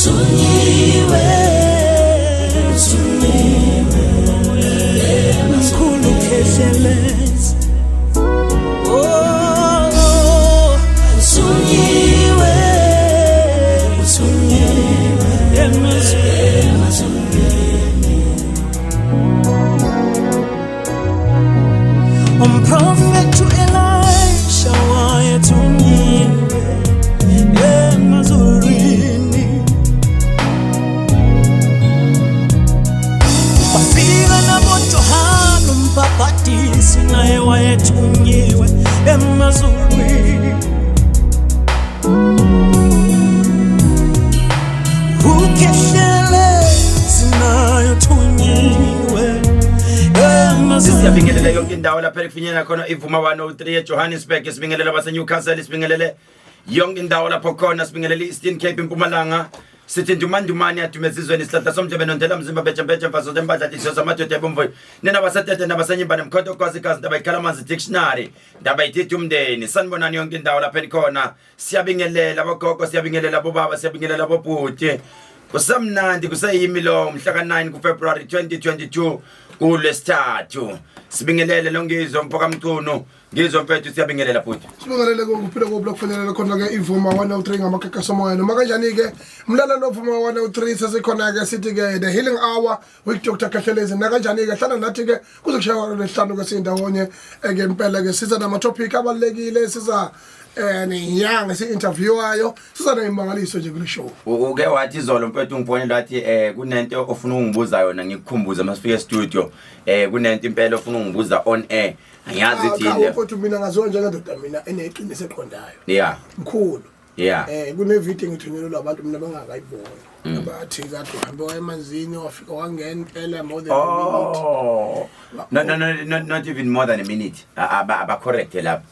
usunyiwe mkhulu Khehlelezi usunyiwe Prophet to Elisha wayetunyiwe emazurini wafika naboJohana umbhaphatisi naye wayetunyiwe emazurini uKhehlelezi naye tunyiwe siyabingelela yonke indawo lapha ekufinyelela khona ivuma 103 eJohannesburg sibingelela base Newcastle sibingelele yonke indawo lapho khona sibingelele Eastern Cape eMpumalanga sithi ndumandumani athumezizweni isihlatha somjebe nontela mzimba bejembeje mfaso zembadla thisho zamadoda ebomvoyi nena basetete nabasenyimba nemkhonto kwasikazi ndaba ikhalamanzi dictionary ndaba ithi umndeni sanibonani yonke indawo lapha ekhona siyabingelela abogogo siyabingelela bobaba siyabingelela bobhuti kusamnandi kuseyimilo mhla ka9 kuFebruary 2022 kulesithathu sibingelele longizwe mphoka mcuno ngizwe mfethu siyabingelela futhi sibingelele kuphila kublock kufanele khona ke ivuma 103 ngamakaka somoya noma kanjani ke mlalelo vuma 103 sesikhona ke sithi ke the healing hour with Dr. Khehlelezi na kanjani ke hlala nathi ke kuzokushaya lesihlanu ke sindawonye ke impela ke siza nama topic abalekile siza niyanga si-interviewayo sisanayimangaliso nje kule show uke wathi izolo mfethu ngibonela wathi kunento ofuna ungibuza yona ngikukhumbuza masifike studio kunento impela ofuna ungibuza on air angiyazi ithini mfethu mina ngaziwa njengendoda mina eneqiniso eqondayo yeah mkhulu yeah kune video ngithunyelwa abantu mina bangakayibona abathi kathi uhambe emanzini wafika wangena impela more than a minute not even more than a minute aba correct lapha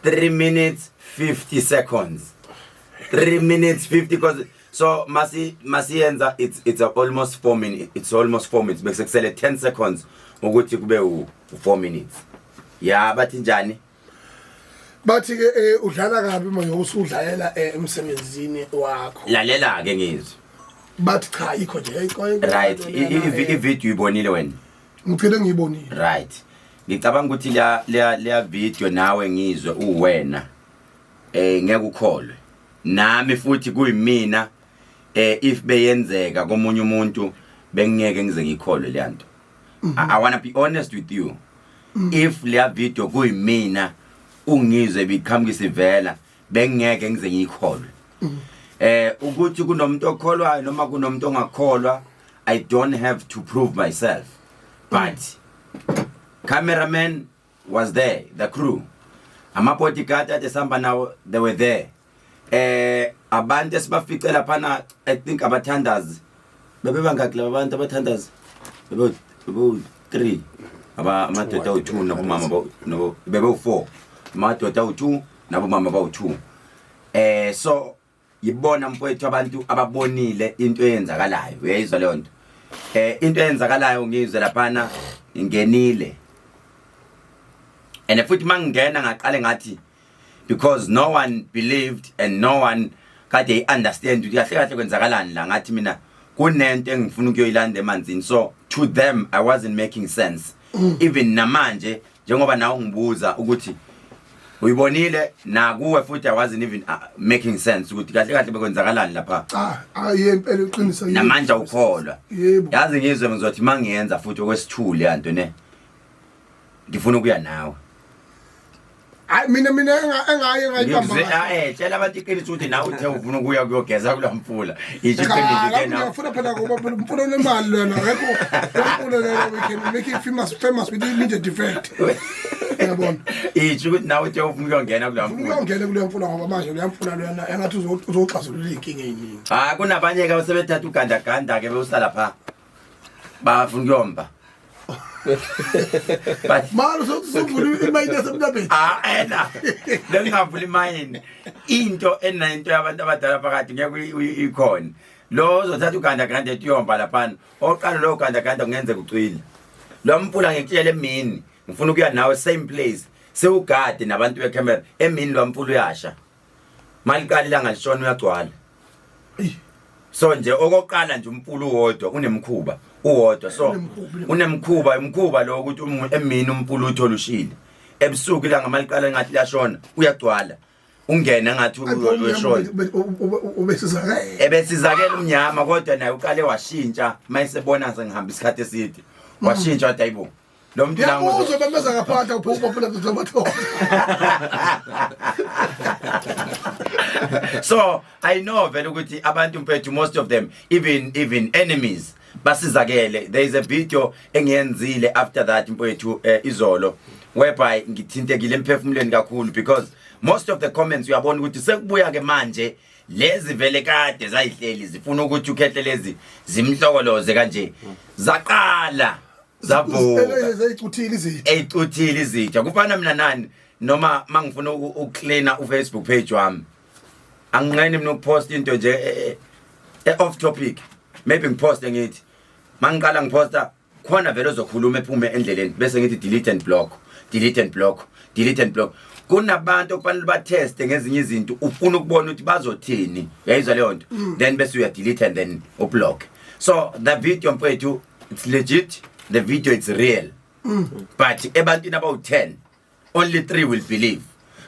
3 minutes 50 seconds 3 minutes 50 because so masiyenza it's almost 4 minutes it's almost 4 minutes bese kusele 10 seconds ukuthi kube 4 minutes yeah bathi njani bathi ke udlala kabi manje usudlalela emsebenzini wakho lalela ke ngizwe bathi cha ikho nje right i-video ibonile wena ngiphile ngiyibonile right ngicabanga ukuthi le video nawe ngizwe uwena ngeke ukholwe nami futhi kuyimina if beyenzeka komunye umuntu bengeke ngize ngikholwe le nto I want to be honest with you if le video kuyimina ungizwe biqhamukisivela bengeke ngize ngikholwe ukuthi kunomuntu okholwayo noma kunomuntu ongakholwa I don't have to prove myself but cameraman was there, the crew. Amabodyguard at Samba now they were there. Abantu esibaficela phana I think abathandazi. Bebe bangakla abantu abathandazi. Bebe 3. Amadoda u2 nabomama no bebe u4. Amadoda u2 nabomama ba2. So yibona mfowethu abantu ababonile into eyenzakalayo. Uyayizwa leyo nto. Into eyenzakalayo ngizwe laphana ingenile. And futhi mangena ngaqale ngathi because no one believed and no one kade understand ukuthi kahle kahle kwenzakalani la ngathi mina kunento engifuna ukuyoyilanda emanzini so to them I wasn't making sense even namanje njengoba nawe ngibuza ukuthi uyibonile na kuwe futhi I wasn't even making sense ukuthi kahle kahle bekwenzakalani lapha yempela uqinisa namanje ukholwa yebo yazi ngizwe ngizothi mangiyenza futhi okwesithuli yanto ne ngifuna ukuya nawe mina engaye ngayibamba tshela abantu iqiniso ukuthi nawe uthe ufuna ukuya kuyogeza kulamfula ithi iqiniso na ngifuna phela ngoba umfuna nemali lena ngekho umfuna lena we can make it famous with immediate effect yabona ithi ukuthi nawe uthe ufuna ukuyongena kulamfula uyongena kule mfula ngoba manje uyamfuna lena engathi uzoxazulula inkinga eziningi kunabanye ke basebethatha ugandaganda ke bewusala pha bafuna ukuyomba but malo sokuvula imayini yasemntabeni ena lengavula imayini into enento yabantu abadala phakathi ngeke ikhona lo uzothatha ugandaganda etiyomba lapha oqala lo ugandaganda kungenze kucwile lo mpula ngikutshela emini ngifuna ukuya nawe same place sewugade nabantu becamera emini lo mpula uyasha maliqala ilanga lishona uyagcwala so nje okoqala nje umpulo wodwa unemkhuba uwodwa so umkhuba lo ukuthi emini umpulo utholushile ebusuku la ngamaliqala ngathi lashona uyagcwala ungena ngathi uyashona ebesizakela umnyama kodwa naye uqale washintsha mayisebona sengihamba isikhathi eside washintsha wathi ayibo lo muntu la uzobameza ngaphandle uphuma phela zobathola so I know vele ukuthi abantu mfethu most of them even enemies basizakele. There is a video engiyenzile after that mfethu izolo whereby ngithintekile emphefumulweni kakhulu because most of the comments uyabona ukuthi sekubuya ke manje lezi vele kade zayihleli zifuna ukuthi ukhehlelezi zimhlokoloze kanje zaqala zavuka eyicuthile izitha kufana mina nani noma mangifuna ukucleana uFacebook page wami angqeni mina ukupost into nje off topic maybe ngiposte ngithi mangiqala ngiposta khona vele ozokhuluma ephume endleleni bese ngithi delete and block kunabantu okufanele batheste ngezinye izinto ufuna ukubona ukuthi bazothini yayizwa leyo nto then bese uya delete and then ublock. So the video mfethu it's legit, the video it's real but ebantwini about 10 only 3 will believe.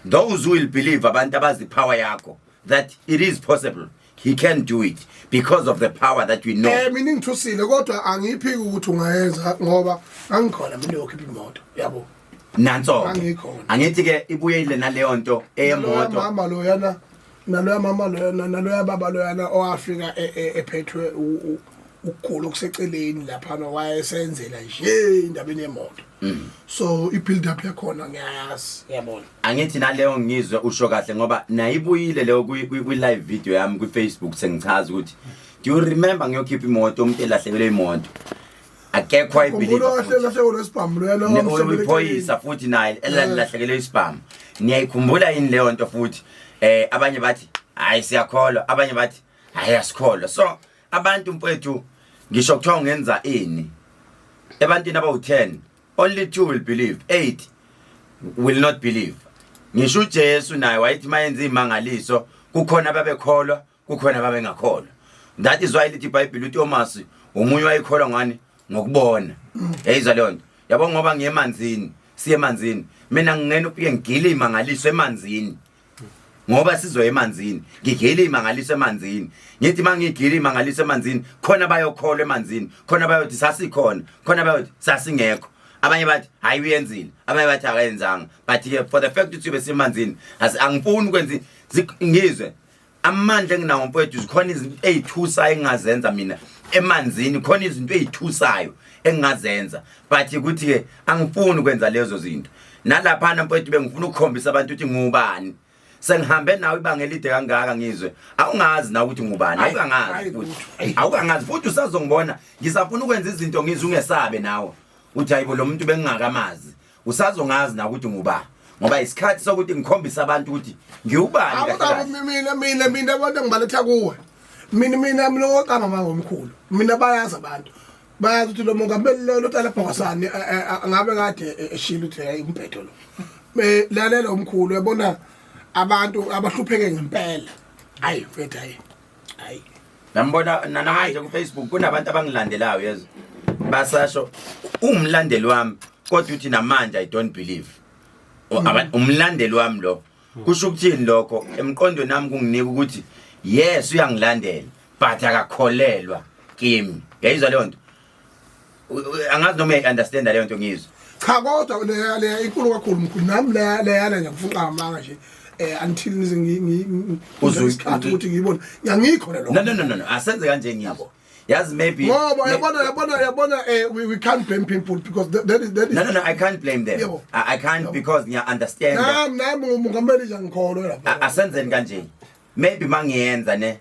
Those who will believe abantu abazi power yakho that it is possible, he can do it because of the power that we know. Mina ngithusile kodwa angiphiki ukuthi ungayenza ngoba angikhona mina yokhipha imoto yabo nanso angithi ke ibuyele naleyo nto eyemoto mama lo yana naloya mama lo naloya baba lo yana oAfrika ephethwe ukukhulu okuseceleni lapha no wayesenzela nje indabeni yemoto so ibuild up yakhona ngiyazi yabona angithi naleyo ngizwe usho kahle ngoba nayibuyile leyo kwi live video yami ku Facebook sengichaza ukuthi do you remember ngiyokhipha imoto umuntu elahlekele imoto akekho ayibelieve uyiphoyisa futhi naye elahlekele ispam niyayikhumbula yini leyo nto futhi abanye bathi hayi siyakholwa abanye bathi hayi asikholwa so abantu mfethu ngisho kuthiwa ungenza ini ebantwini abawu10 only 2 will believe 8 will not believe. Ngisho uJesu naye wayithi mayenza imangaliso kukhona babekholwa kukhona babengakholwa. That is why lithi iBhayibheli uThomas umunye wayikholwa ngani ngokubona yayizwa leyo nto yabo ngoba ngiyemanzini siye emanzini mina ngingena ufike ngigile imangaliso emanzini ngoba sizoya emanzini ngigile imangaliso emanzini ngithi mangigile imangaliso emanzini khona bayokholwa emanzini khona bayothi sasikhona khona bayothi sasingekho abanye bathi hayi uyenzile abanye bathi akayenzanga but for the fact ukuthi ube semanzini angifuni ukwenza ngizwe amandla enginawo mfowethu zikhona izinto ezithusayo engazenza mina emanzini khona izinto ezithusayo engazenza but ukuthi ke angifuni ukwenza lezo zinto nalapha mfowethu bengifuna ukukhombisa abantu ukuthi ngubani sengihambe nawe ibanga elide kangaka ngizwe awungazi na ukuthi ngubani awukangazi futhi usazongibona ngisafuna ukwenza izinto ngizwe ungesabe nawe uthi hayibo lo muntu bengingakamazi usazongazi na ukuthi ngubani ngoba isikhathi sokuthi ngikhombisa abantu ukuthi ngiyubani kahle mina abantu ngibaletha kuwe mina oqama mangomkhulu mina bayazi abantu bayazi ukuthi lo mongameli lo tala phokasani ngabe kade eshila ukuthi hayi umphetho lo lalela umkhulu yabona abantu abahlupheke ngempela hayi mfethu hayi ngambona namanje ku Facebook kunabantu abangilandelayo yezo basasho umlandeli wami kodwa uthi namanje I don't believe umlandeli wami lo kusho ukuthini lokho emqondo nami kunginika ukuthi yes uyangilandela but akakholelwa kimi yayizwa leyo nto angazi noma understand leyo nto ngizwe cha kodwa le inkulu kakhulu mkhulu nami le yana ngiyafuna amanga nje until uzwe ukuthi ngiyibona ngiyangikho lo no asenze kanje ngiyabo yazi maybe ngoba yabona we can't blame people because that is no I can't blame them I can't because you understand nami ngumongameli nje ngikholwa lapha asenzeni kanje maybe mangiyenza ne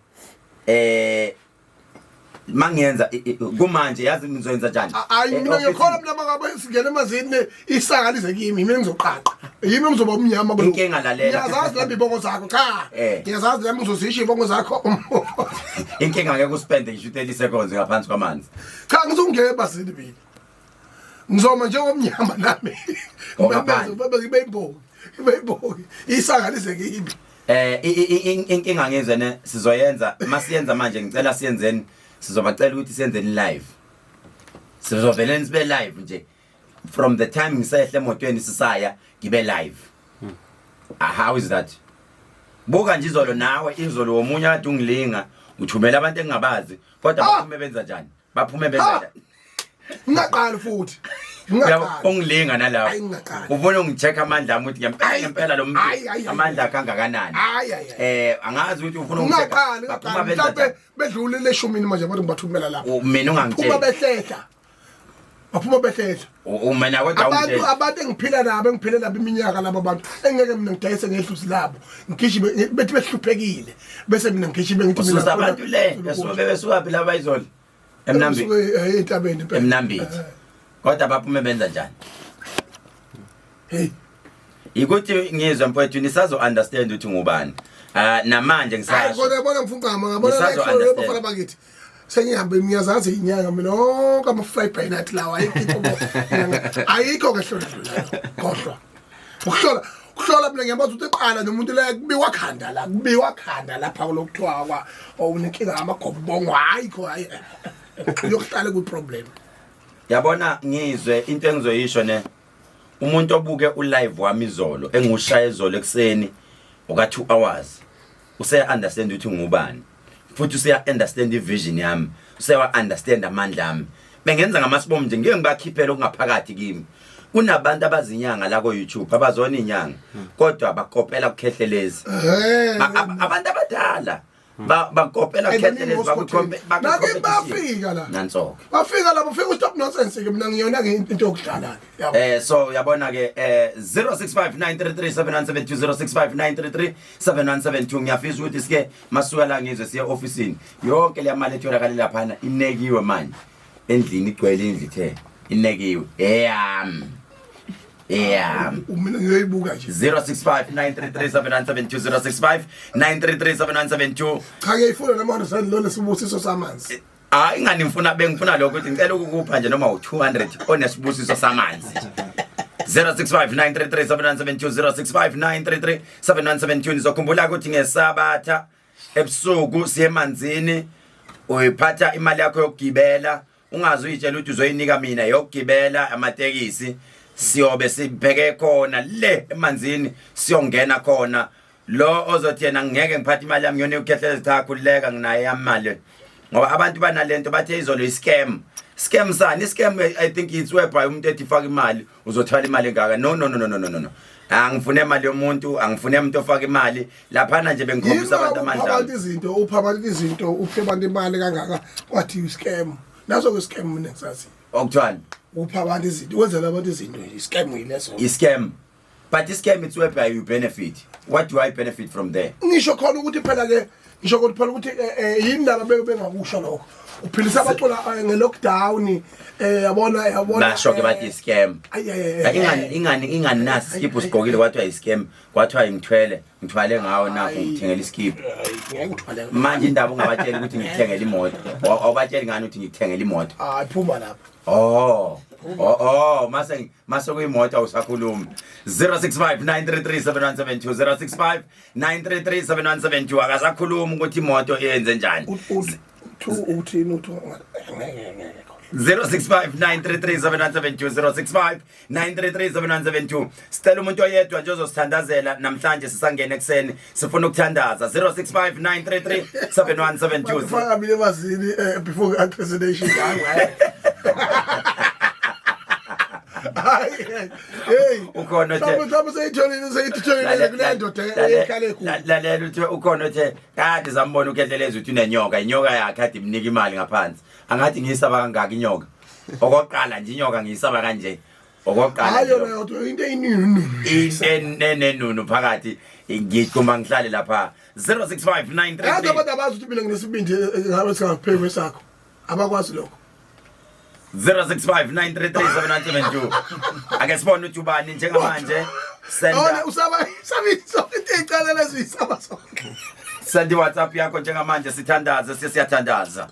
mangiyenza kumanje yazi ngizoyenza njani mina ngikholwa mina mangabe singena emazini isaka lize kimi mina ngizoqaqa yimi ngizoba umnyama lo inkinga lalela ngiyazazi la ibongo zakho cha ngiyazazi la ngizozisho ibongo zakho inkinga ngeke uspende ngisho 30 seconds ngaphansi kwamanzi cha ngizongena ebazini mina ngizoma njengomnyama nami ngibembe ibe imbongo isaka lize kimi inkinga ngizene sizoyenza masiyenza manje ngicela siyenzeni sizobacela ukuthi siyenzeni live sizovele sibe live nje from the time ngisehle emotweni sisaya ngibe live how is that buka nje izolo nawe izolo womunye ade ungilinga uthumela abantu engingabazi kodwa baphume benza njani baphume benza njani ngaqala futhi ungilinga nalawo ubona ungichecka amandla ami ukuthi ngempela lo muntu amandla kangakanani angazi ukuthi ufuna ungichecka baphuma benza njani bedlule leshumini manje abantu bathumela lapho mina ungangitshela baphuma behletha umena kodwa abantu engiphila nabo iminyaka labo bantu engeke mina ngidayise ngehluzi labo ngigijime bethi behluphekile bese mina ngigijime ngithi mina abantu le besuka phela bayizolo emnambithi kodwa baphume benza njani ikuthi ngizwe mfowethu nisazo understand ukuthi ngubani namanje ngisasho kodwa yabona mfungama ngabona lekho bafana bakithi sengihambe imiyazazi inyanga mina onke ama-fiber nathi lawa ayikho kohlo ukuhlola mina ngiyamazi ukuthi eqala nomuntu la kubiwa khanda lapha lokuthiwa unenkinga amagobongo ayikho yokuhlala kuyiproblem yabona ngizwe into engizoyisho ne umuntu obuke ulive wami izolo engushaya izolo ekseni oka 2 hours useya understand ukuthi ngubani futhi useya understand ivision yami useya understand amandla ami bengenza ngamasibomo nje ngeke ngibakhiphele okungaphakathi kimi kunabantu abazinyanga la ko YouTube abazona inyanga kodwa bakopela kukhehlelezi abantu abadala bakopela khehlelezi bakukhombe bafika la nanso bafika la bafika stop nonsense ke mina ngiyona ke into yokudlala so yabona ke 0659337172 0659337172 ngiyafisa ukuthi sike masuka la ngizwe siya officeini yonke le mali etholakala lapha inekiwe manje endlini igcwele indlu ithe inekiwe mina ngiyoyibuka nje 0659337172 0659337172 cha ngiyifuna namanje salilole sibusiso samanzi ingani bengifuna lokho ukuthi ngicela ukukupha nje noma u200 onesibusiso samanzi 0659337172 0659337172 nizokhumbula ukuthi ngesabatha ebusuku siye emanzini uyiphatha imali yakho yokugibela ungazi uyitshela ukuthi uzoyinika mina yokugibela amatekisi siyobe sibheke khona le emanzini siyongena khona lo ozothi yena ngeke ngiphathe imali yami ngiyone ukhehlelezi cha khuleka nginaye imali ngoba abantu banalento bathe izolo iscam sani scam I think it's whereby umuntu ethi faka imali uzothola imali engaka no angifune imali yomuntu angifune umuntu ofaka imali laphana nje bengikhombisa abantu amandla upha abantu izinto uphe abantu imali kangaka kwathi iscam naso ke scam mina ngisazi okuthwani upha abantu izinto wenzela abantu izinto iscam yileso iscam but iscam it's whereby you benefit what do I benefit from there ngisho khona ukuthi phela ke ngisho ukuthi yini laba bengakusho lokho uphilisa abaxola ngelockdown yabona basho ke bathi scam ingani nasi skip usigqokile kwathiwa iscam kwathiwa ngithwale ngawo nakho ngithengela iskip manje indaba ungabatshela ukuthi ngithengela imoto awubatsheli ngani ukuthi ngithengela imoto phuma lapha mase kuyimoto awusakhulumi 0659337172 0659337172 akasakhuluma ukuthi imoto yenze njani uthini 0659337172 0659337172 sicela umuntu oyedwa nje ozosithandazela namhlanje sisangena ekseni sifuna ukuthandaza 0659337172 faka mina emazini before assassination hey ukhona nje lalela uthi ukhona nje kade zambona ukhehlelezi uthi unenyoka inyoka yakhe ade imnika imali ngaphansi angathi ngiyisaba kangaka inyoka okoqala nje inyoka ngiyisaba kanje okoqala hayo into inenu phakathi ngicuma ngihlale lapha 065933 abantu abazi ukuthi mina nginesibindi ngabe singaphekwe sakho abakwazi lokho 0659337172 ake sibone ukuthi ubani njengamanje senda usaba into icala lezisaba sonke send WhatsApp yakho njengamanje sithandaza siyathandaza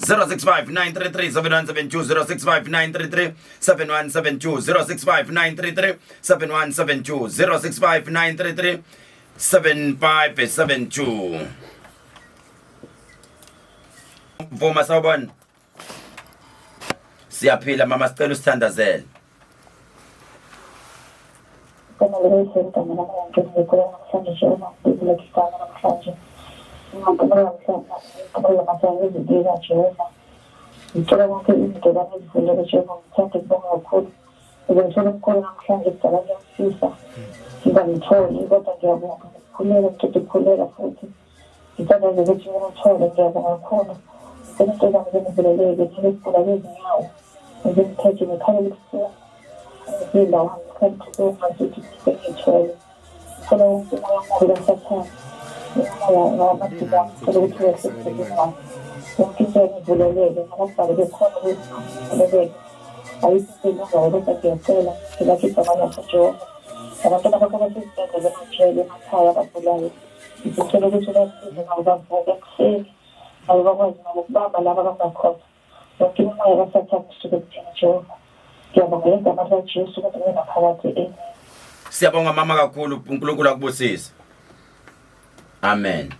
0659337172 0659337172 0659337172 065933 7572 Mvuma sawubona. Siyaphila mama sicela usithandazele. Como le dije, también a la que me quedé en el centro, yo no le quitaba la masaje. No como la masaje de día, yo y todo lo que me quedaba en el centro, yo no sé qué pongo por. Y yo solo con la masaje de la fiesta. Y cuando todo y cuando yo culera que te culera fuerte. Y todo lo que yo no todo que hago con. Pero estoy dando de la ley que tiene por ahí now. Y yo te quiero que me y la gente que más que hecho solo un poco de sensación la máquina pero que es que se le le no para de cómo le ahí se no lo que que la que toma la yo para que no se sienta de noche de más para popular y que quiero que se le no va a poder ser algo bueno no va a la va a pasar lo que no va a pasar que yo Siyabonga mama kakhulu uNkulunkulu akubusise. Amen.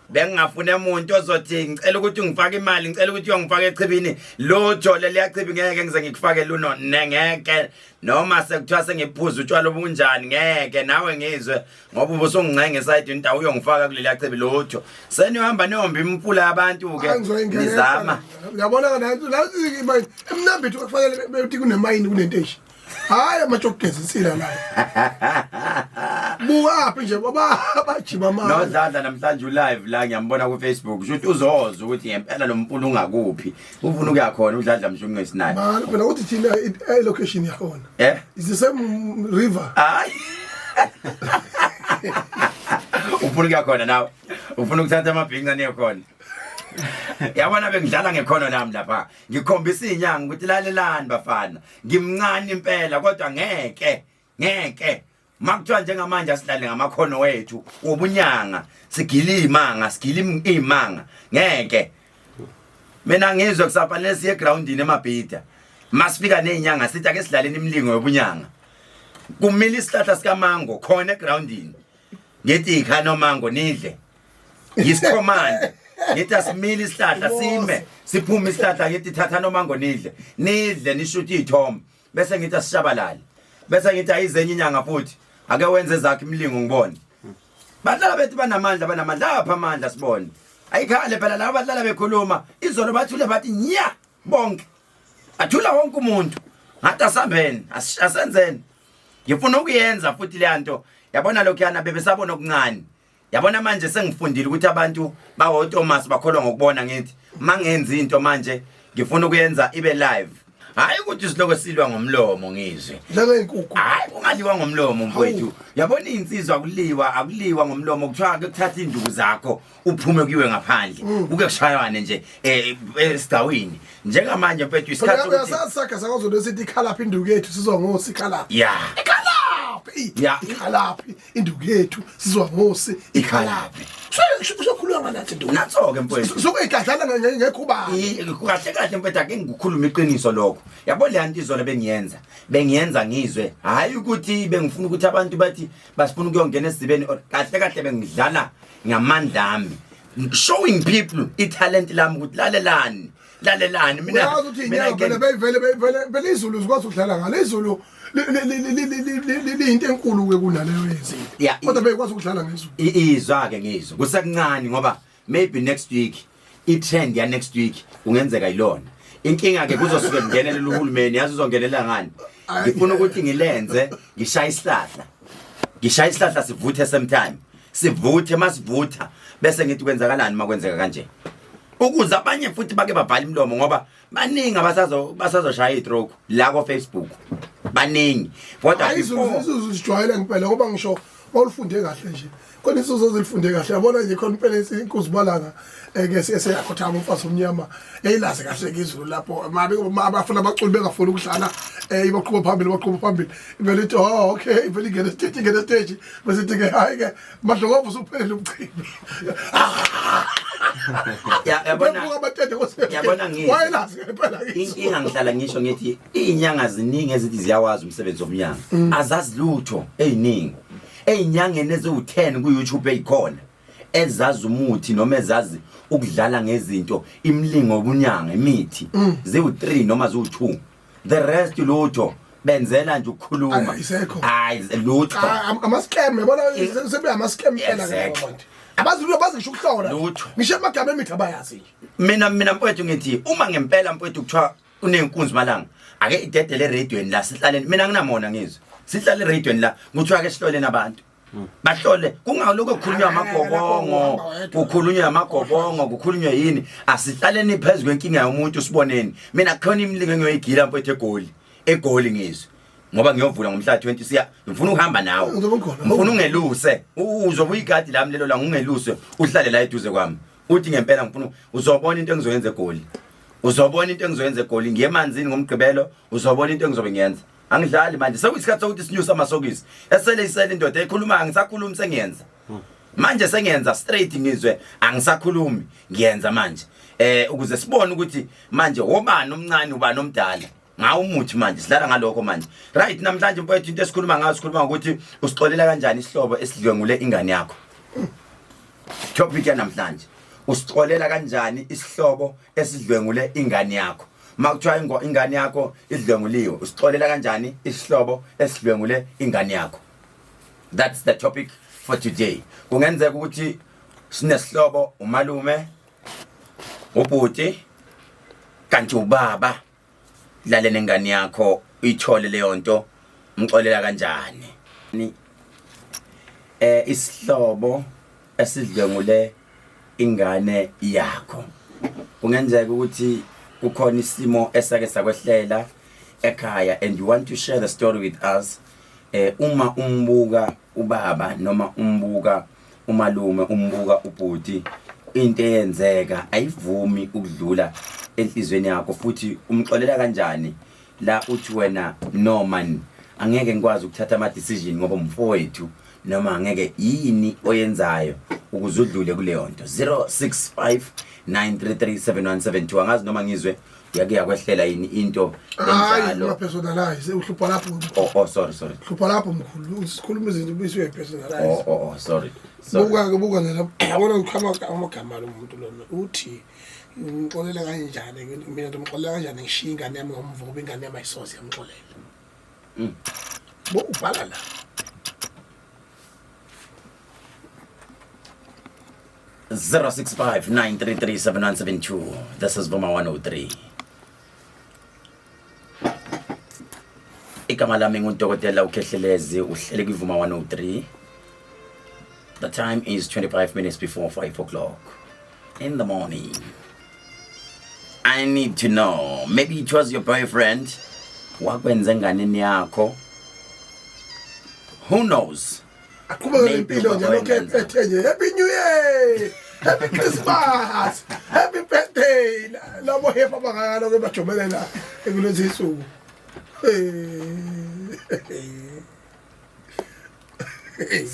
Bengingafuna umuntu ozothi ngicela ukuthi ungifake imali, ngicela ukuthi uyongifaka echibini. Lo jole liyachibi ngeke ngize ngikufake luno ngeke noma sekuthiwa sengiphuza utshwala obunjani ngeke nawe ngizwe ngoba ubusungicenge side indawo uyongifaka kuleli yachibi lotho. Senihamba nihomba impula abantu ke nizama. Uyabona la imali emnambithi kufanele bethi kunemayini kunenteshi. Hayi amajogezisila la. Buaphi nje baba bajima mama. Nodlala namhlanje live la ngiyambona ku Facebook. Usho uzoza ukuthi ngempela lo mpulu ungakuphi. Ufuna ukuya khona udlala msho ngesinani. Manje phela uthi thina location yakhona. Is the same river. Hayi. Ufuna ukuya khona nawe. Ufuna ukuthatha amabhinqa nekhona. Yabona bengidlala ngekhono nami lapha ngikhombisa inyanga ukuthi lalelani bafana ngimncane impela kodwa ngeke makuthiwa njengamanje asidlale ngamakhono wethu obunyanga sigila imanga sigila imanga ngeke mina ngizwe kusafanele siye groundini emabhida masifika nezinyanga sithi ake sidlaleni imlingo yobunyanga kumila isihlahla sikamango khona egroundini ngithi ikhano mango nidle yisikhomanda ngithi asimile isihlahla sime siphume isihlahla ngithi thatha nomango nidle nishuthi izithombe bese ngithi asishabalale bese ngithi ayizenye inyanga futhi ake wenze zakhe imlingo ngibone badlala bethi banamandla apha amandla sibone ayikhale phela laba badlala bekhuluma izolo bathule bathi nya bonke athula wonke umuntu ngathi asambeni asenzeni ngifuna ukuyenza futhi le nto yabona lokho yana bebesabona okuncane yabona manje sengifundile ukuthi abantu bawo Thomas bakholwa ngokubona ngithi mangenza into manje ngifuna ukuyenza ibe live hayi ukuthi siloko silwa ngomlomo ngizwe Dlala inkukhu hayi ungaliwa ngomlomo mfowethu yabona insizwa akuliwa ngomlomo kuthiwa ke kuthatha induku zakho uphume kuyiwe ngaphandle uke kushaywane nje esigawini njengamanje mfowethu isikhathi ukuthi uyasasaka sakwaZulu sithi ikhalaphi induku yethu sizongosi ikhalaphi ikhalaphi induku yethu sizongosi ikhalaphi uzokhuluma nathi induku natsoke mfowethu sokuyigadlana ngekhuba kahle mfowethu ake ngikukhuluma iqiniso lokho yabo le nto izolo bengiyenza ngizwe hayi ukuthi bengifuna ukuthi abantu bathi basifuna ukuyongena esibeni kahle bengidlala ngamandla ami showing people italent lami ukuthi lalelani mina vele izulu zikwazi ukudlala ngale izulu into enkulu ke kunaleyo yezini kodwa bekwazi ukudlala ngezulu izwa ke ngizwe kusekuncane ngoba maybe next week i-trend ya next week ungenzeka yilona inkinga ke kuzosuke ngenelele uhulumeni yazi uzongenela ngani ngifuna ukuthi ngilenze ngishaya isihlahla sivuthe sometime sivuthe masivutha bese ngithi kwenzakalani makwenzeka kanje ukuze abanye futhi bake babhala imlomo ngoba baningi basazoshaya itroke la ko Facebook baningi kodwa izizijwayela ngempela ngoba ngisho olufunde kahle nje kodwa isizozilifunde kahle yabona nje khona impela inkuzibalanga ke siyakhothama umfazi omnyama eyilaze kahle ngizulu lapho abafuna abaculi bengafuni ukudlala ibaqhubha phambili vele ithi okay vele ngene stage bese ithi ke hayi ke madlokovu usuphelele umchibi yabona inkinga ngihlala ngisho ngithi izinyanga ziningi ezithi ziyawazi umsebenzi womnyanga azazi lutho eziningi einyangeni eziwu10 ku YouTube eyikhona ezazi umuthi noma ezazi ukudlala ngezinto imlingo obunyanga imithi ziwu3 noma ziwu2 the rest lutho benzela nje ukukhuluma hayi lutho ama-scam yabona sebe ama-scam phela abantu abazi ukuhlola ngisho amagama emithi abayazi mina mfowethu ngithi uma ngempela mfowethu kuthiwa unenkunzi malanga ake idedele eradioini la sihlaleni mina nginamona ngizwe sihlale eradioini la nguthiwa ake sihloleni abantu bahlole kungaloko kukhulunywa amagobongo kukhulunywa yini asihlaleni phezulu kwenkinga yomuntu siboneni mina khona imlingo engiyoyigila mfowethu egoli ngizwe ngoba ngiyovula ngomhla 20 siya ngifuna ukuhamba nawe ngifuna ungeluse uzobe uyigadi lami lelo la ungeluse uhlale la eduze kwami uthi ngempela ngifuna uzobona into engizoyenza egoli ngiye emanzini ngomgqibelo uzobona into engizobe ngiyenza angidlali manje sekuyisikhathi sokuthi sinyusa amasokisi isele indoda ekhuluma ngisakhuluma sengiyenza manje sengiyenza straight ngizwe angisakhulumi ngiyenza manje ukuze sibone ukuthi manje wobani omncane ubani omdala ngawo umuthi manje sidlala ngalokho manje right namhlanje mfowethu into esikhuluma ngayo sikhuluma ukuthi usixolela kanjani Ishlobo esidlwengule ingane yakho topic yanamhlanje usixolela kanjani Ishlobo esidlwengule ingane yakho makuthiwa ingane yakho idlwenguliwe usixolela kanjani Ishlobo esidlwengule ingane yakho that's the topic for today kungenzeka ukuthi sinesihlobo umalume ubhuti kanti ubaba dlale nengane yakho uyithole leyo nto umxolela kanjani Ishlobo esidlwengule ingane yakho kungenzeka ukuthi kukhona isimo esake sakwehlela ekhaya and you want to share the story with us uma umbuka ubaba noma umbuka umalume umbuka ubhuti into eyenzeka ayivumi ukudlula enhlizweni yakho futhi umxolela kanjani la uthi wena Noma angeke ngikwazi ukuthatha ama decision ngoba umfowethu noma angeke yini oyenzayo ukuze udlule kuleyo nto 0659337172 angazi noma ngizwe yake yakwehlela yini into enjalo personalize uhlupha lapho sorry uhlupha lapho mkhulu usikhuluma izinto bese personalize sorry buka nela yabona ukhama amagama lo muntu lona uthi ngixolela kanjani mina ngixolela kanjani ngishiya ingane yami ngomvubo ingane yami ayisozi yamxolela bo ubhala la 0659337172 this is Vuma 103 igama lami ngudokotela uKhehlelezi uhlele kwiVuma 103 the time is 25 minutes before 5 o'clock in the morning. I need to know, maybe it was your boyfriend wakwenza enganeni yakho, who knows. Maybe happy New Year, happy Christmas, happy birthday. Labo hepa bangalo ke bajomelela ekulezi insuku.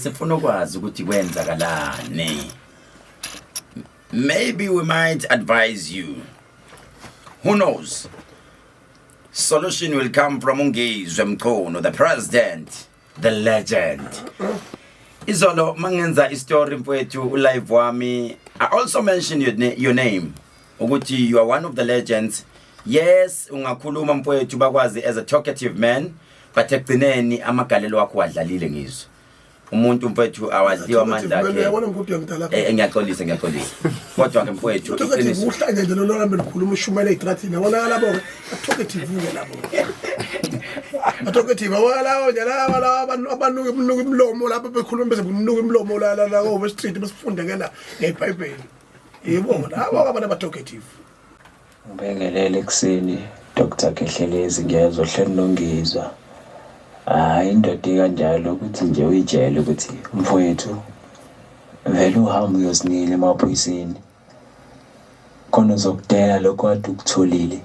Sifuna ukwazi ukuthi kwenzakalani. Maybe we might advise you. Who knows? Solution will come from Umxolela, the president, the legend. Izolo mangenza story mfowethu live wami. I also mentioned your name. Ukuthi you are one of the legends. Yes, ungakhuluma mfowethu bakwazi as a talkative man, but ekugcineni amagalelo wakho wadlalile ngizwe. Umuntu mfowethu awadliwa amandla akhe. Ngiyaxolisa. Kodwa ke mfowethu iqiniso. Uhlangene lo lambe likhuluma ushumela etrathini. Yabona labo talkative labo. Talkative wala njalo abantu imlomo lapha bekhuluma bese bunuka imlomo la over street besifundekela ngeBhayibheli. Yebo labo abantu abatalkative. Ngibengelele ekseni Dr. Khehlelezi ngiyezwa hleli nongizwa. Indoda kanjalo ukuthi nje uyitshele ukuthi mfowethu vele uhambe uyosinile emaphoyiseni khona uzokudela lokho kade ukutholile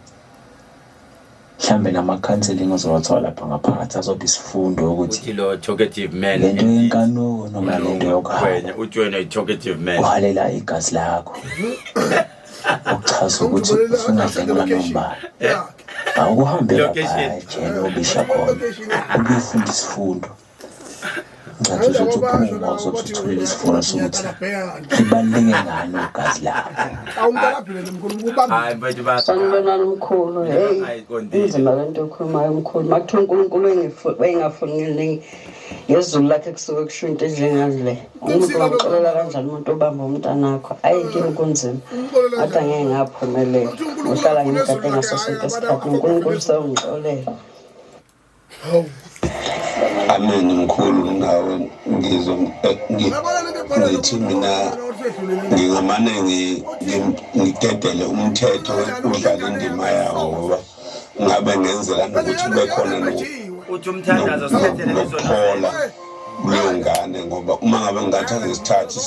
mhlambe nama counseling ozowathola lapha ngaphakathi azobe isifundo ukuthi lo talkative man lento yenkano noma lento yokuhanya uthi wena talkative man uhalela igazi lakho ukuchaza ukuthi ufuna dlengula noma awukuhambela phaya jelo bisha khona ubifunda isifundo ngicacisa ukuthi uphuma uzothulela isifundo sokuthi libaluleke ngani ugazi lakho. Awungalaphile mkhulu ubamba. Hayi mfethu baba. Sanibonani mkhulu. Hey. Inzima lento okhulumayo mkhulu. Makuthiwa uNkulunkulu engafuni ngezulu lakhe kusuke kusho into edlengazi le. Umuntu wamxolela kanjani umuntu obamba umntanakho? Ayikini kunzima. Kodwa ngeke ngaphumelela. Uhlala ngimgade ngaso sonke isikhathi uNkulunkulu sewungixolela. Amen mkhulu ngawe ngizwe ngithi mina ngingamane ngidedele umthetho udlala indima yawo ngoba ngabe ngenzela ukuthi bekhona uthi umthandazo sithethele izona leyo ngane ngoba uma ngabe ngathatha isithathu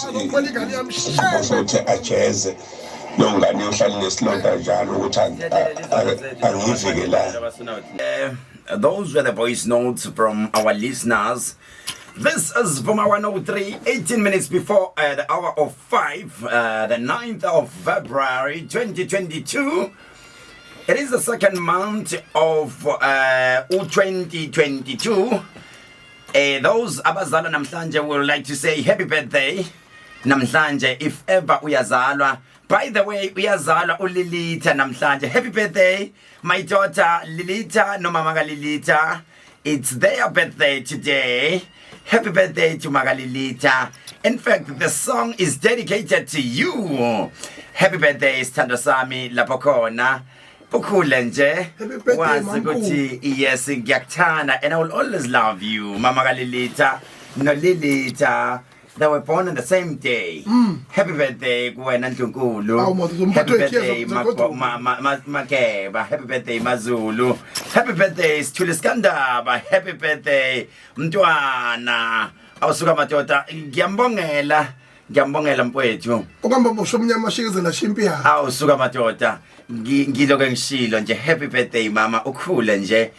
sokuthi ajeze leyo ngane yohlala nesilonda njalo ukuthi angivikelanga. Those were the voice notes from our listeners. This is from our 103, 18 minutes before the hour of 5, the 9th of February 2022. It is the second month of 2022. Those abazalwa namhlanje would like to say happy birthday namhlanje if ever uyazalwa. By the way, uyazalwa uLilitha namhlanje. Happy birthday, my daughter Lilitha, Noma Lilitha. It's their birthday today. Happy birthday to Lilitha. In fact, the song is dedicated to you. Happy birthday, Standosami Lapokona. Ukhule nje. Wazi ukuthi yes ngiyakuthanda and I will always love you, Mama Lilitha. No Lilitha. They were born on the same day. Happy birthday, Kuwena Ntunkulu. Happy birthday, Makeba. Happy birthday, Mazulu. Happy birthday, Tuliskandaba. Happy birthday, Mtwana. Awusuka madoda. Ngiyambongela mfowethu. Ukamba bosho mnyama shikizela shimpiya. Awusuka madoda. Ngiloke ngishilo nje happy birthday mama ukhule nje.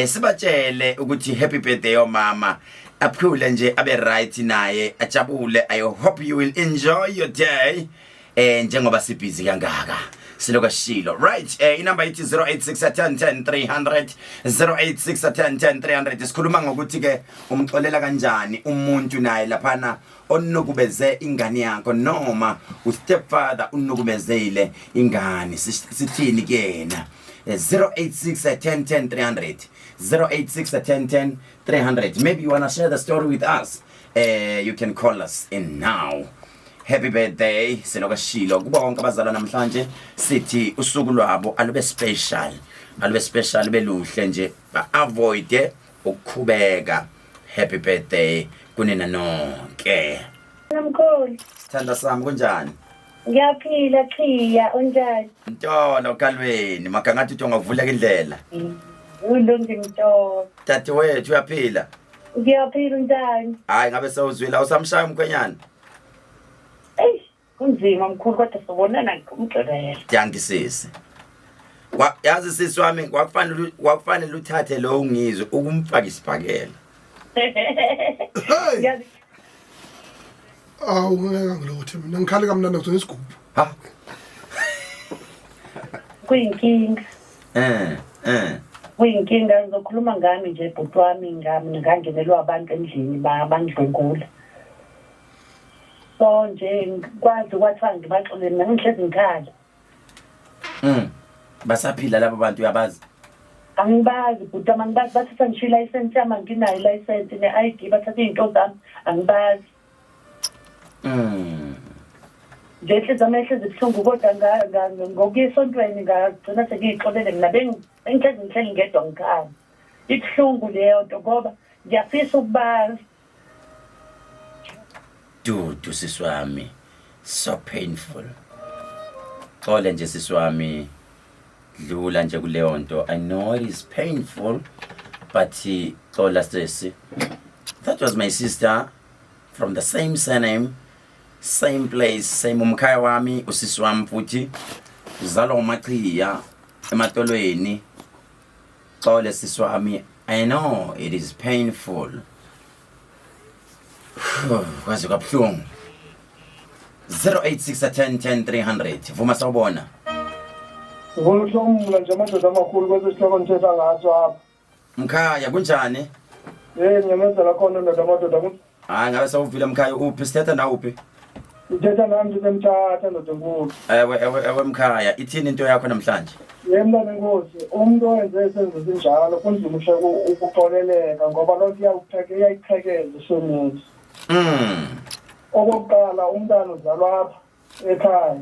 Sibatshele ukuthi happy birthday mama. Aphule nje abe right naye ajabule. I hope you will enjoy your day njengoba sibhizi kangaka siloka shilo right. Inamba ithi 0861010 0861010 sikhuluma ngokuthi ke umxolela kanjani umuntu naye laphana onokubeze ingane yakho noma ustepfather unokubezele ingane sithini kuyena 0861010 0861010 Maybe you want to share the story with us. You can call us in now. Happy birthday siloka shilo kuba wonke abazalwa namhlanje sithi usuku lwabo alube special beluhle nje avoid ukukhubeka. Happy birthday kunina nonke. Mkhulu. Sithanda sami kunjani? Ngiyaphila Khiya unjani? Ntolo kalweni makangathi uthi ungavuleka indlela. Ulungi mntolo. Tati wethu uyaphila? Ngiyaphila njani? Hayi ngabe sewuzwile usamshaya umkhwenyana? Kunzima mkhulu kodwa sobonana ngomxolela. Yandisisi. Yazi sisi wami kwakufanele uthathe lo ungizwe ukumfaka isiphakela. Hey. Ngeke ngilothi mina ngikhali kamnandi ngizwe isigubhu. Ha. Kuyinkinga. Kuyinkinga ngizokhuluma ngami nje bhuti wami ngangenelwa abantu endlini bangidlwengule. So nje kwazi kwathiwa ngibaxolele mina ngihlezi ngikhala. Basaphila labo bantu uyabazi? Angibazi bhuti amangibazi bathatha ngisho license yami nginayo license ne-ID bathatha izinto zami angibazi. Nje hlezi amehlezi ebuhlungu kodwa ngokuyesontweni ngagcina sengiyixolele mina bengihlezi ngihleli ngedwa ngikhala. Ibuhlungu leyo nto ngoba ngiyafisa ukubazi. Dudu sisi wami so painful. Xole nje sisi wami dlula nje kuleyo nto. I know it is painful but xola sisi. That was my sister from the same surname, same place, same umkhaya wami usisi wami futhi uzalwa uMachiya ematolweni. Xole sisi wami, I know it is painful. Kwazi kabuhlungu. 0861010 vuma sawubona. Ngolumla nje amadoda amakhulu kwese sihloko nithetha ngaso apha. Mkhaya kunjani? Ngiyamenzela khona ndoda amadoda Hayi ngabe sawuvile Mkhaya uphi sithetha na uphi? Uthetha nami nje emthatha ndodenkulu. Ewe Mkhaya, ithini into yakho namhlanje? Yemntwana enkosi, umuntu owenze isenzo sinjalo kunzima ukuxoleleka ngoba lonke iyayiqhekeza isonisi. Okokuqala umntana uzalwa apha ekhaya.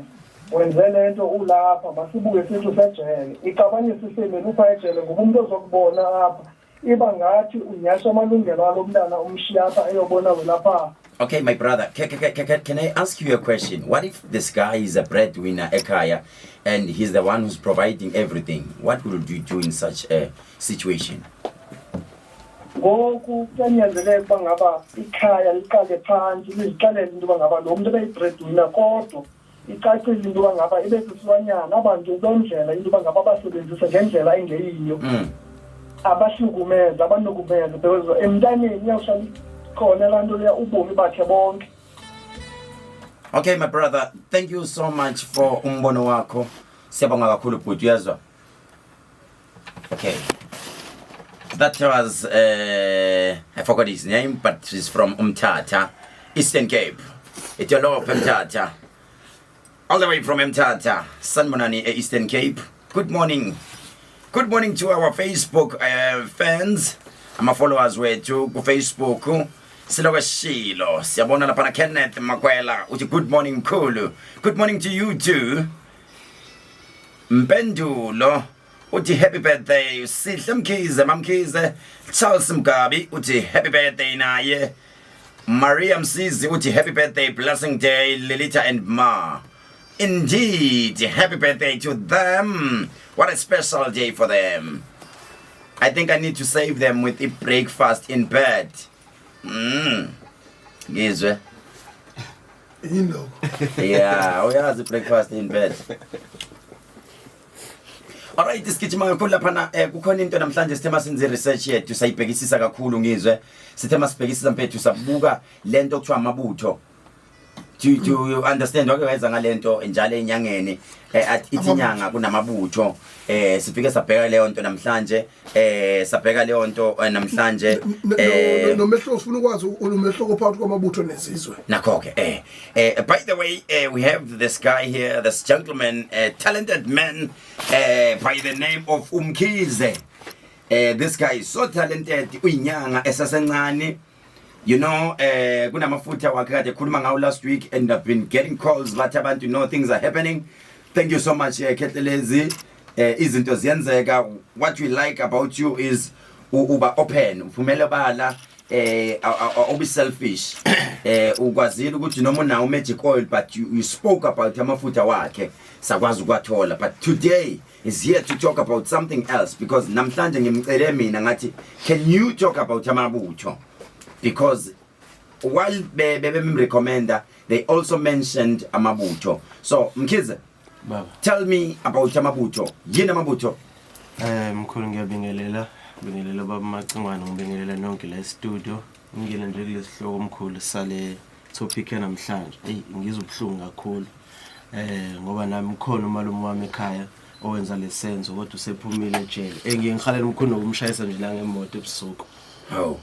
Wenze lento ulapha masibuke sithi usejele. Ixabanisa isemeni upha ejele ngoba umuntu ozokubona apha. Iba ngathi unyasha amalungelo alomntana umshiya apha eyobona welapha. Okay, my brother, can I ask you a question? What if this guy is a breadwinner, Ekaya, and he's the one who's providing everything? What would you do in such a situation? Ngoku kuyanyanzeleka uba ngaba ikhaya liqale phansi lizixelele into yoba ngaba lo muntu ebeyibreadwinner kodwa icacile into yoba ngaba ibe sisilwanyana abantu bendlela into yoba ngaba basebenzisa ngendlela engeyiyo. Abahlukumeza abanokumeza because emntaneni uyawuhlala khona laa nto leya ubomi bakhe bonke. Okay, my brother, thank you so much for umbono wakho. Siyabonga kakhulu bhuti uyazwa. Okay. That was I forgot his name, but he's from Umtata, Eastern Cape. Itolo Umtata. All the way from Umtata, Sanmonani, Eastern Cape. Good morning. Good morning to our Facebook fans. I'm a followers wethu ku Facebook. Silowe Shilo. Siyabona lapha na Kenneth Makwela. Uthi good morning mkhulu. Good morning to you too. Mpendulo. Uthi happy birthday. Sihle Mkhize, Mamkhize. Charles Mgabi. Uthi happy birthday naye. Maria Msizi. Uthi happy birthday. Blessing day. Lilita and Ma. Indeed. Happy birthday to them. What a special day for them. I think I need to save them with a breakfast in bed. Ngizwe. Yini Yeah, uyazi breakfast in bed. Alright, isigijima kakhulu lapha na kukhona into namhlanje sithema senze research yethu sayibhekisisa kakhulu ngizwe. Sithema sibhekisisa mpethu sabuka lento okuthiwa amabutho. To understand wakwenza ngalento njalo enyangeni inyanga kunamabutho sifike sabheka leyo nto namhlanje sabheka leyo nto namhlanje nomehlo ufuna ukwazi umehlo phakathi kwamabutho nezizwe nakho ke by the way we have this guy here, this gentleman, talented man by the name of Umkhize. This guy is so talented, uyinyanga esasencane. You know, kunamafutha wakhe kade khuluma ngawo last week, and I've been getting calls but abantu know things are happening. Thank you so much Khehlelezi. Izinto ziyenzeka. What we like about you is uba open, uphumela bala, be selfish. Ukwazile ukuthi noma unawo magic oil but you spoke about amafutha wakhe sakwazi ukwathola, but today is here to talk about something else because namhlanje ngimcele mina ngathi can you talk about amabutho? Because while Bebe recommender, they also mentioned amabutho. So Mkhize, tell me about amabutho. Yini amabutho? Mkhulu ngiyabingelela baba Macingwane, ngibingelela nonke la studio. Ngiyela nje kulesihloko mkhulu sale topic namhlanje. Ngizwe ubuhlungu kakhulu. Ngoba nami khona umalume wami ekhaya owenza lesenzo kodwa usephumile ejele. Ngiyengikhalela mkhulu nokumshayisa nje la ngemoto ebusuku. Oh.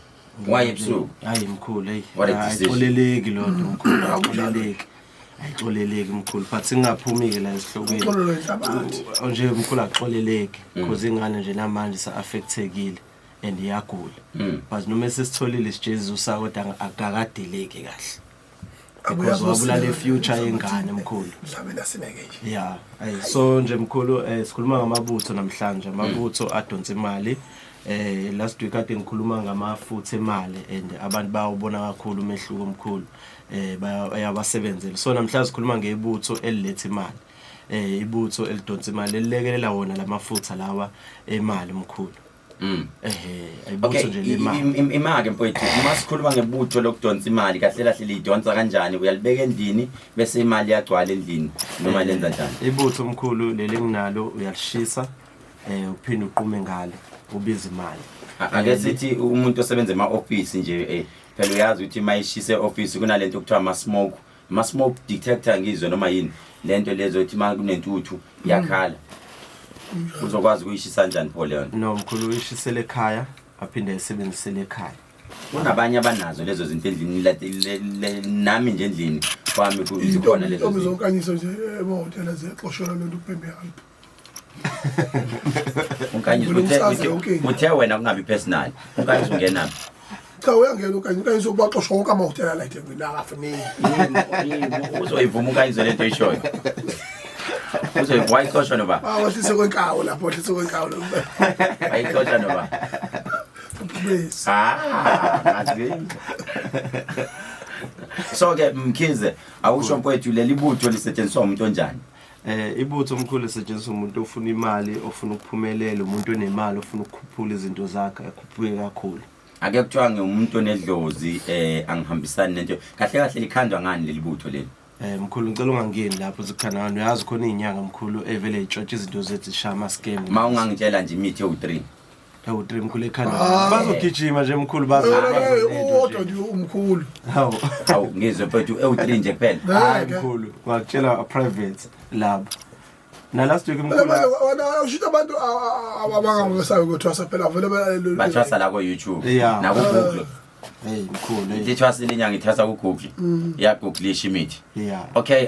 Why ebusuku? Hayi mkhulu ayixoleleki lo nto mkhulu, ayixoleleki mkhulu, but singaphumiki la esihlokweni nje mkhulu axoleleki because ingane nje namanje sa affectekile and iyagula, but noma sesitholile isijeziso sakho kodwa akakadeleki kahle because wabula le future yengane mkhulu. Yeah, so nje mkhulu sikhuluma ngamabutho namhlanje. Amabutho adonsa imali. Last week kade ngikhuluma ngamafutha emali and abantu bayawubona kakhulu umehluko omkhulu bayabasebenzela. So namhlanje sikhuluma ngebutho elilethe imali, ibutho elidonsa imali elilekelela wona lamafutha lawa emali mkhulu. Ayibutho nje lemali imali mfowethu. Uma sikhuluma ngebutho lokudonsa imali kahle kahle lidonsa kanjani? Uyalibeka endlini bese imali yagcwala endlini noma lenza njani? Ibutho mkhulu leli nginalo uyalishisa uphinde uqume ngalo ubiza imali. Ake sithi umuntu osebenza ema-office nje phela uyazi ukuthi mayishise office kunalento okuthiwa ama-smoke detector ngizwe noma yini lento lezo ukuthi ma kunentuthu yakhala uzokwazi ukuyishisa kanjani pho leyo? No mkhulu uyishisele ekhaya aphinde ayisebenzisele ekhaya. kunabanye abanazo lezo zinto endlini nami nje endlini kwami kuzikhona lezo zinto zonkanyiso nje emahotela ziyaxoshela lento upembe halp unkanyiso uthe wena kungabi personal unkanyiso ungena cha uyangena ukanyisa ukubaxoshwa wonke amahotela la eThekwini akafanele uzoyivuma unkanyiso lento ishoyo uzoyixoshwa noba wahlise kwenkawo lapho wahlise kwenkawo ayixoshwa noba so ke Mkhize awusho mfowethu leli butho lisetshenziswa umuntu onjani ibutho omkhulu lisetshenziswa umuntu ofuna imali ofuna ukuphumelela umuntu onemali ofuna ukukhuphula izinto zakhe akhuphuke kakhulu ake kuthiwa ngumuntu onedlozi angihambisani nento kahle kahle likhandwa ngani leli butho leli mkhulu ngicela ungangeni lapho zikhanana uyazi khona izinyanga mkhulu evele itshotshe izinto zethu shama scam ma ungangitshela nje imithi ewu3 ewu3 mkhulu ekhanda bazogijima nje mkhulu odwa nje umkhulu hawu ngizwe mfethu ewu3 nje kuphela hayi mkhulu ngakutshela private lab na last week mkhulu wena usho abantu abangasayo ukuthi phela vele bathwasa la ku YouTube na ku Google hey mkhulu ngithwasa linyanga ngithwasa ku Google ya Google ishimithi okay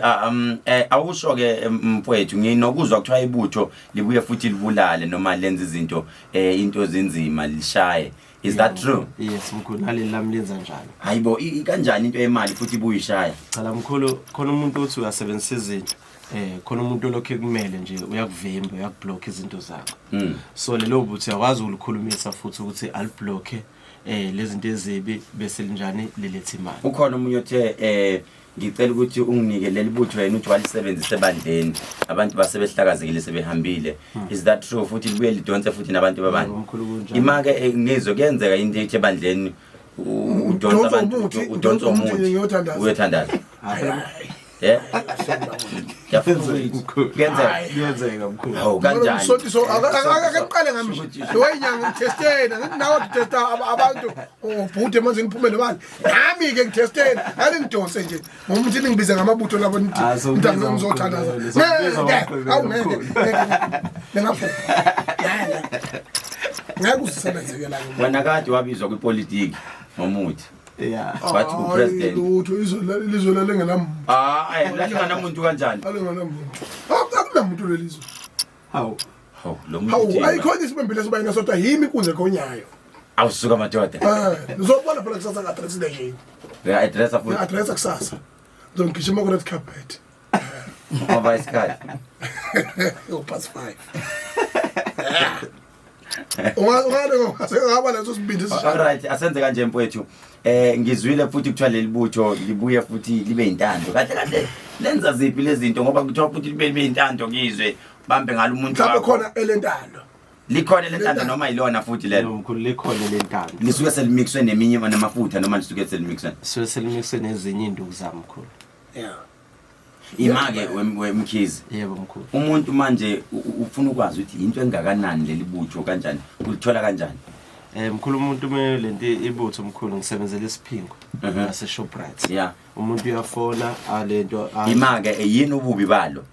awusho ke mfowethu nginokuzwa kuthiwa ibutho libuye futhi libulale noma lenza izinto into ezinzima lishaye is that true yes mkhulu naleli lamlenza njalo hayibo kanjani into yemali futhi ibuyishaya cha mkhulu khona umuntu othi uyasebenzisa izinto khona umuntu lokho kumele nje uyakuvimba uyakublock izinto zakho so lelo buthi uyakwazi ukulikhulumisa futhi ukuthi aliblock lezi zinto ezibi bese linjani lilethe imali ukhona umunye othe ngicela ukuthi unginike leli butho wena uthi walisebenzise ebandleni abantu basebehlakazekile sebehambile is that true futhi libuye lidonse futhi nabantu babani imake ngizwe kuyenzeka into ethi ebandleni udonsa abantu udonsa umuntu uyothandaza kuyenzeka mkhulu hawu kanjani so akaqale ngami loyinyanga ngitestena ngithi nawe ngitesta abantu ubhude manje ngiphumele bani nami ke ngitestena ali ngidonse nje ngomuntu ningibiza ngamabutho labo nithi ngizothandaza hawu ngeke ngapho ngakuzisebenzekela wena kade wabizwa kwipolitiki ngomuthi wathi upresident lutho izolo lengenamuntu lalingenamuntu kanjani alingenamuntu akunamuntu lelizwe hawu lo muntu hawu ayikhona isibembile sobayina sodwa yimi ikunze konyayo awusuka madoda uzobona phela kusasa ka-address nje ya address futhi address kusasa ngizongishima ku red carpet ngoba isikhathi past 5 ungaba leso sibindi alright asenze kanje mfowethu ngizwile futhi kuthiwa leli butho libuye futhi libe intando kahle kahle lenza ziphi lezi zinto ngoba kuthiwa futhi libe intando ngizwe bambe ngalo umuntu wakho khona elentando likhona lentando noma ilona futhi lelo mkhulu likhona lentando lisuke selimixwe neminye namafutha noma lisuke selimixwe selimixwe nezinye induku zamkhulu imake wemkhizi yebo mkhulu umuntu manje ufuna ukwazi ukuthi into engakanani leli butho kanjani ulithola kanjani mkhulu umuntu lento ibutho mkhulu ngisebenzela isiphingo nase Shoprite umuntu uyafona alento imake yini ububi balo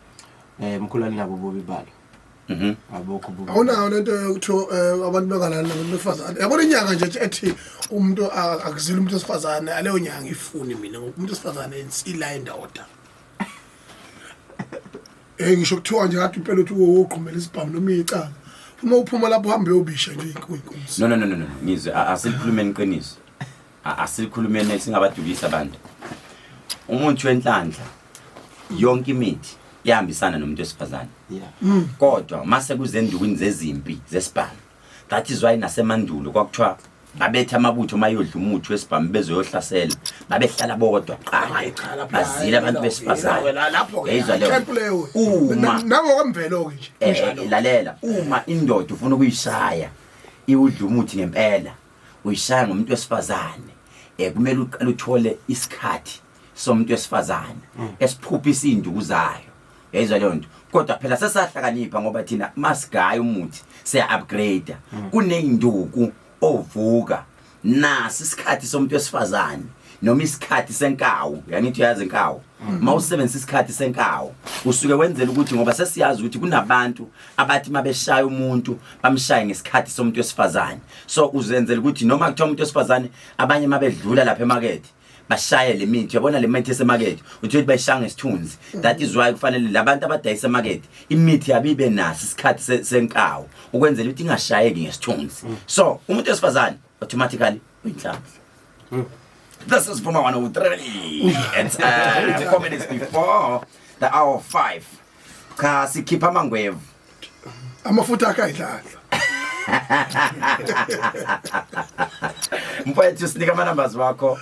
mkhulu alinabo ububi balo abokho ububi awunayo lento yokuthi abantu bengalali nabantu besifazane yabona inyanga nje ethi umuntu akuzile umuntu wesifazane aleyo nyanga ifuni mina umuntu wesifazane insila endoda ngisho kuthiwa nje ngathi impela uthi uqhumela isibhamu noma icala uma uphuma lapho uhambe uyobisha nje inkosi no ngizwe asilikhulumeni iqiniso asilikhulumeni singabadukisa abantu umuntu wenhlanhla yonke imithi iyahambisana nomuntu wesifazane kodwa mase kuzendukwini zezimpi zesibhamu that is why nasemandulo kwakuthiwa babethe amabutho mayodla umuthi wesibhamu bezoyohlasela babehlala bodwa qala bazile abantu besifazane lapho yezwa leyo uma nangokwemvelo ke nje lalela uma indoda ufuna ukuyishaya iwudla umuthi ngempela uyishaya ngomuntu wesifazane kumele uqale uthole isikhathi somuntu wesifazane esiphuphisa induku zayo yezwa leyo nto kodwa phela sesahlakanipha ngoba thina masigaya umuthi siya upgrade kuneyinduku ovuka nasi isikhathi somuntu wesifazane noma isikhathi senkawu yangithi uyazi inkawu mawusebenzisa isikhathi senkawu usuke wenzela ukuthi ngoba sesiyazi ukuthi kunabantu abathi mabeshaya umuntu bamshaye ngesikhathi somuntu wesifazane so uzenzela ukuthi noma kuthiwa umuntu wesifazane abanye mabedlula lapha emarket bashaye le mithi yabona le mithi esemarket uthi bayishaya ngesithunzi that is why kufanele labantu abadayisa emarket imithi yabibe naso isikhathi senkawu ukwenzela ukuthi ingashayeki ngesithunzi so umuntu wesifazane automatically uyinhlanzi This is from 103. It's 4 minutes before the hour 5. Kasi keep amangwevu. Amafutha akayidlala. Mfowethu sinika ama numbers wakho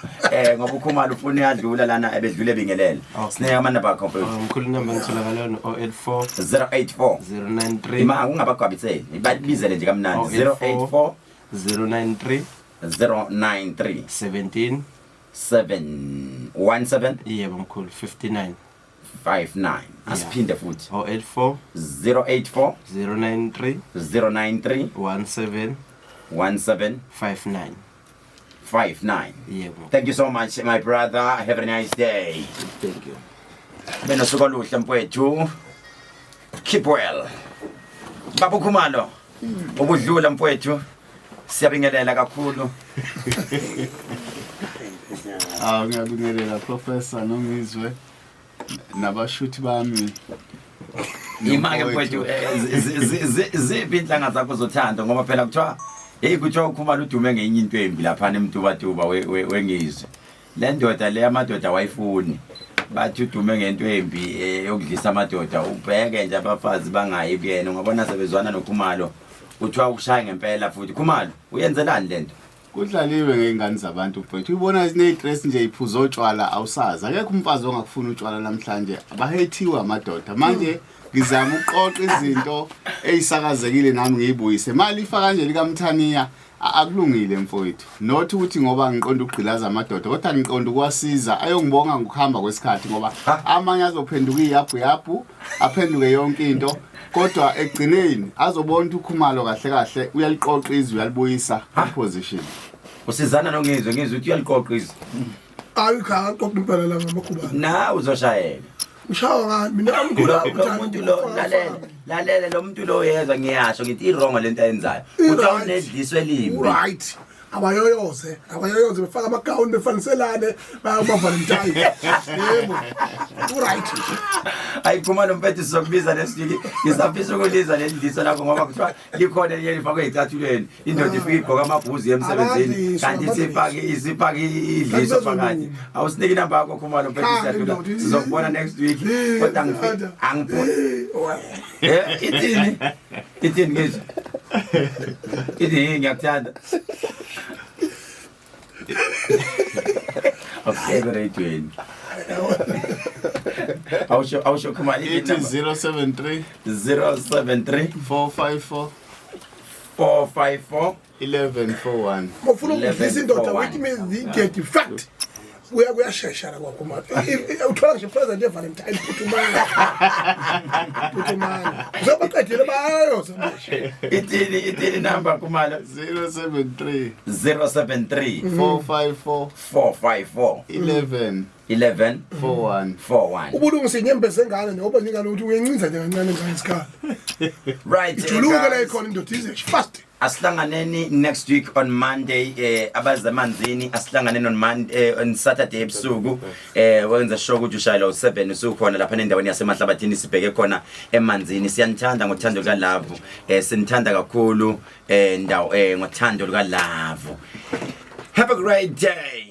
ngoba ukhumalo ufuna uyadlula lana ebedlule bingelele. Sinika ama numbers wakho mfowethu. Mkhulu number ngitholakala no 084 084 093 Ima ungabagwabiseli. Ibizele nje kamnandi 084 093 093 17 717 yebo mkhulu 59 59 asiphinde futhi 084 084 093 093 17 17 59 59 yebo. Thank you so much my brother, have a nice day. Thank you. Bena suka luhle mfowethu, keep well. Baba Khumalo ubudlula mfowethu siyabingelela kakhulu. Ngiyabingelela Professor Nomizwe nabashuthi bami. Imake mfowethu ziphi inhlanga zakho zothando ngoba phela kuthiwa kuthiwa ukhumalo udume ngenye into embi lapha emtubatuba wengizwe. Le ndoda le amadoda wayifuni bathi udume ngento embi yokudlisa amadoda ubheke nje abafazi bangayi kuyena ungabona sebezwana nokhumalo uthiwa ukushaya ngempela futhi Khumalo uyenzelani lento kudlaliwe ngeingane zabantu mfowethu uyibona izinedress nje iphuzo otshwala awusazi akekho umfazi ongakufuna utshwala namhlanje abahethiwe amadoda manje ngizama uqoqa izinto ezisakazekile nami ngiyibuyise mali ifa kanje likamthaniya akulungile mfowethu not ukuthi ngoba ngiqonda ukugqilaza amadoda kodwa ngiqonda ukwasiza ayongibonga ngokuhamba kwesikhathi ngoba amanye azophenduka iyaphu aphenduke yonke into kodwa egcineni azobona ukuthi ukhumalo kahle kahle uyaliqoqa izwi uyalibuyisa position usizana nongizwe ngizwe ukuthi uyaliqoqa izwi ayikha qoqa impela la ngamakhuba na uzoshayela ushawa ngani mina amkhula umuntu lo lalela lo muntu lo yezwa ngiyasho ngithi irongo lento ayenzayo uthi awunedliswe limbi right abayoyoze befaka amagawuni befaniselane bayabavalentine yebo right ayikhumalo mfethu sizokubiza nesiki ngisafisa ukuliza lendliso lakho ngoba kuthiwa likhona liyifakwe ecathulweni indoda ifika igqoka amabhuzi emsebenzini kanti isipaki idliso phakathi awusiniki inamba yakho Khumalo mfethu siyadlula sizokubona next week kodwa ithini ngizwe ithi ngiyakuthanda okay great win I'll show Khumalo it is 073 454 1141 mofuna ukudlisa indoda which means get the fact uyashesha la kwakhumalo uthola nje present evalentine puthumana uzobaqedile bayo ithini number Khumalo 073 454 1141 ubulungisa inyembezi engane ngoba ningane ukuthi uyencinza nje kancane ngesikhala right ijuluke la ikhona indoda ize fast asihlanganeni next week on Monday abazamanzini asihlanganeni on Monday on Saturday ebusuku wenza show ukuthi ushayela u7 usukhona lapha endaweni yasemahlabathini sibheke khona emanzini siyanthanda ngothando luka love sinithanda kakhulu ngothando luka love have a great day.